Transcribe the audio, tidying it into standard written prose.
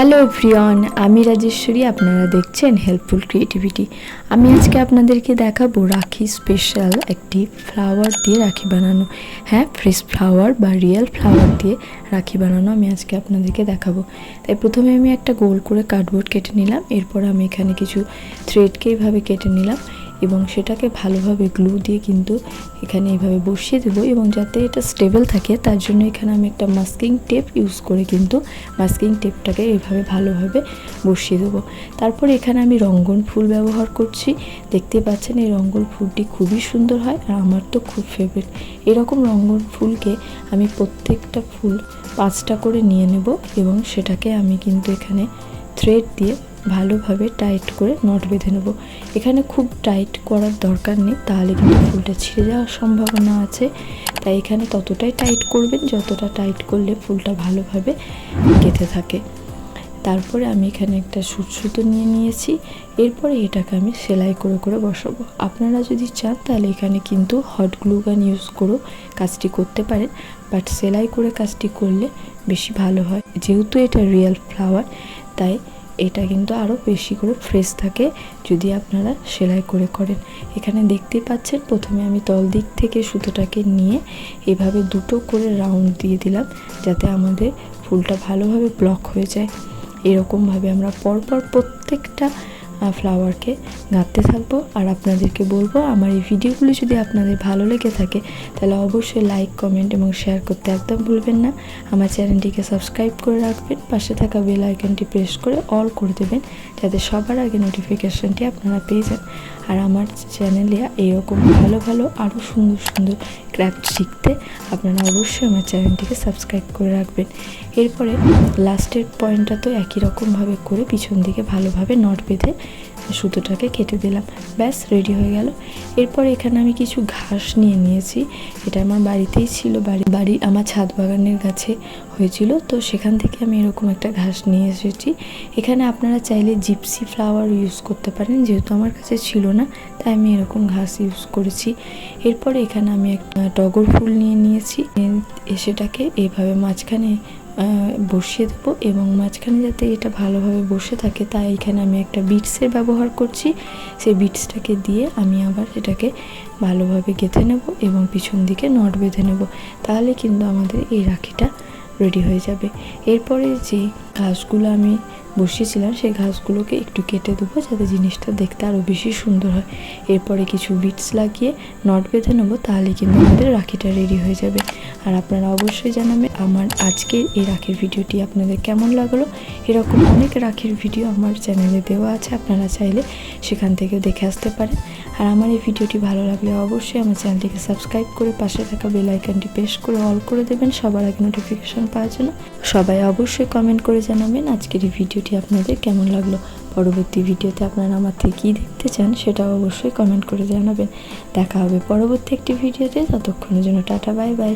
Hello everyone, আমি রাজেশ্বরী। আপনারা দেখছেন হেল্পফুল ক্রিয়েটিভিটি। আমি আজকে আপনাদেরকে দেখাবো রাখি স্পেশাল একটি ফ্লাওয়ার দিয়ে রাখি বানানো। হ্যাঁ, ফ্রেশ ফ্লাওয়ার বা রিয়েল ফ্লাওয়ার দিয়ে রাখি বানানো আমি আজকে আপনাদেরকে দেখাবো। তাই প্রথমে আমি একটা গোল করে কার্ডবোর্ড কেটে নিলাম। এরপর আমি এখানে কিছু থ্রেডকে এইভাবে কেটে নিলাম এবং সেটাকে ভালোভাবে গ্লু দিয়ে কিন্তু এখানে এইভাবে বসিয়ে দেবো এবং যাতে এটা স্টেবল থাকে তার জন্য এখানে আমি একটা মাস্কিং টেপ ইউজ করে কিন্তু মাস্কিং টেপটাকে এইভাবে ভালোভাবে বসিয়ে দেবো। তারপর এখানে আমি রঙ্গন ফুল ব্যবহার করছি। দেখতে পাচ্ছেন এই রঙ্গন ফুলটি খুবই সুন্দর হয় আর আমার তো খুব ফেভারিট। এরকম রঙ্গন ফুলকে আমি প্রত্যেকটা ফুল 5টা করে নিয়ে নেব এবং সেটাকে আমি কিন্তু এখানে থ্রেড দিয়ে ভালোভাবে টাইট করে নট বেঁধে নেব। এখানে খুব টাইট করার দরকার নেই, তাহলে কিন্তু ফুলটা ছিঁড়ে যাওয়ার সম্ভাবনা আছে। তাই এখানে ততটাই টাইট করবেন যতটা টাইট করলে ফুলটা ভালোভাবে গেঁথে থাকে। তারপরে আমি এখানে একটা সুতো নিয়ে নিয়েছি। এরপরে এটাকে আমি সেলাই করে করে বসাবো। আপনারা যদি চান তাহলে এখানে কিন্তু হট গ্লু গান ইউজ করেও কাজটি করতে পারেন, বাট সেলাই করে কাজটি করলে বেশি ভালো হয়। যেহেতু এটা রিয়েল ফ্লাওয়ার তাই এটা কিন্তু আরও বেশি করে ফ্রেশ থাকে যদি আপনারা সেলাই করে করেন। এখানে দেখতে পাচ্ছেন প্রথমে আমি তল দিক থেকে সুতোটাকে নিয়ে এভাবে 2টো করে রাউন্ড দিয়ে দিলাম যাতে আমাদের ফুলটা ভালোভাবে ব্লক হয়ে যায়। এরকমভাবে আমরা পরপর প্রত্যেকটা ফ্লাওয়ারকে গাঁথতে থাকবো। আর আপনাদেরকে বলবো, আমার এই ভিডিওগুলো যদি আপনাদের ভালো লেগে থাকে তাহলে অবশ্যই লাইক, কমেন্ট এবং শেয়ার করতে একদম ভুলবেন না। আমার চ্যানেলটিকে সাবস্ক্রাইব করে রাখবেন, পাশে থাকা বেল আইকনটি প্রেস করে অল করে দেবেন যাতে সবার আগে নোটিফিকেশানটি আপনারা পেয়ে যান। আর আমার চ্যানেলে এরকম ভালো ভালো আরও সুন্দর সুন্দর ক্রাফট শিখতে আপনারা অবশ্যই আমার চ্যানেলটিকে সাবস্ক্রাইব করে রাখবেন। এরপরে লাস্টের পয়েন্টটা তো একই রকমভাবে করে পিছন দিকে ভালোভাবে নট বেঁধে সুতোটাকে কেটে দিলাম। ব্যাস রেডি হয়ে গেল। এরপর এখানে আমি কিছু ঘাস নিয়ে নিয়েছি। এটা আমার বাড়িতেই ছিল, বাড়ি আমার ছাদ বাগানের গাছে হয়েছিল, তো সেখান থেকে আমি এরকম একটা ঘাস নিয়ে এসেছি। এখানে আপনারা চাইলে জিপসি ফ্লাওয়ার ইউজ করতে পারেন, যেহেতু আমার কাছে ছিল না তাই আমি এরকম ঘাস ইউজ করেছি। এরপরে এখানে আমি একটা টগর ফুল নিয়ে নিয়েছি। সেটাকে এইভাবে মাঝখানে বসিয়ে দেবো এবং মাঝখানে যাতে এটা ভালোভাবে বসে থাকে তাই এখানে আমি একটা বিটসের ব্যবহার করছি। সেই বিটসটাকে দিয়ে আমি আবার এটাকে ভালোভাবে গেঁথে নেব এবং পিছন দিকে নট বেঁধে নেব। তাহলে কিন্তু আমাদের এই রাখিটা রেডি হয়ে যাবে। এরপরে যে ঘাসগুলো আমি বসিয়েছিলাম সেই ঘাসগুলোকে একটু কেটে দেবো যাতে জিনিসটা দেখতে আরও বেশি সুন্দর হয়। এরপরে কিছু বিটস লাগিয়ে নট বেঁধে নেবো, তাহলে কিন্তু আমাদের রাখিটা রেডি হয়ে যাবে। আর আপনারা অবশ্যই জানাবেন আমার আজকের এই রাখির ভিডিওটি আপনাদের কেমন লাগলো। এরকম অনেক রাখির ভিডিও আমার চ্যানেলে দেওয়া আছে, আপনারা চাইলে সেখান থেকে দেখে আসতে পারেন। আর আমার এই ভিডিওটি ভালো লাগলে অবশ্যই আমার চ্যানেলটিকে সাবস্ক্রাইব করে পাশে থাকা বেল আইকনটি প্রেস করে অল করে দেবেন সবার আগে নোটিফিকেশন পাওয়ার জন্য। সবাই অবশ্যই কমেন্ট করে জানাবেন আজকের এই ভিডিওটি আপনাদের কেমন লাগলো। পরবর্তী ভিডিওতে আপনারা আমার থেকে কী দেখতে চান সেটাও অবশ্যই কমেন্ট করে জানাবেন। দেখা হবে পরবর্তী একটি ভিডিওতে। ততক্ষণের জন্য টাটা, বাই বাই।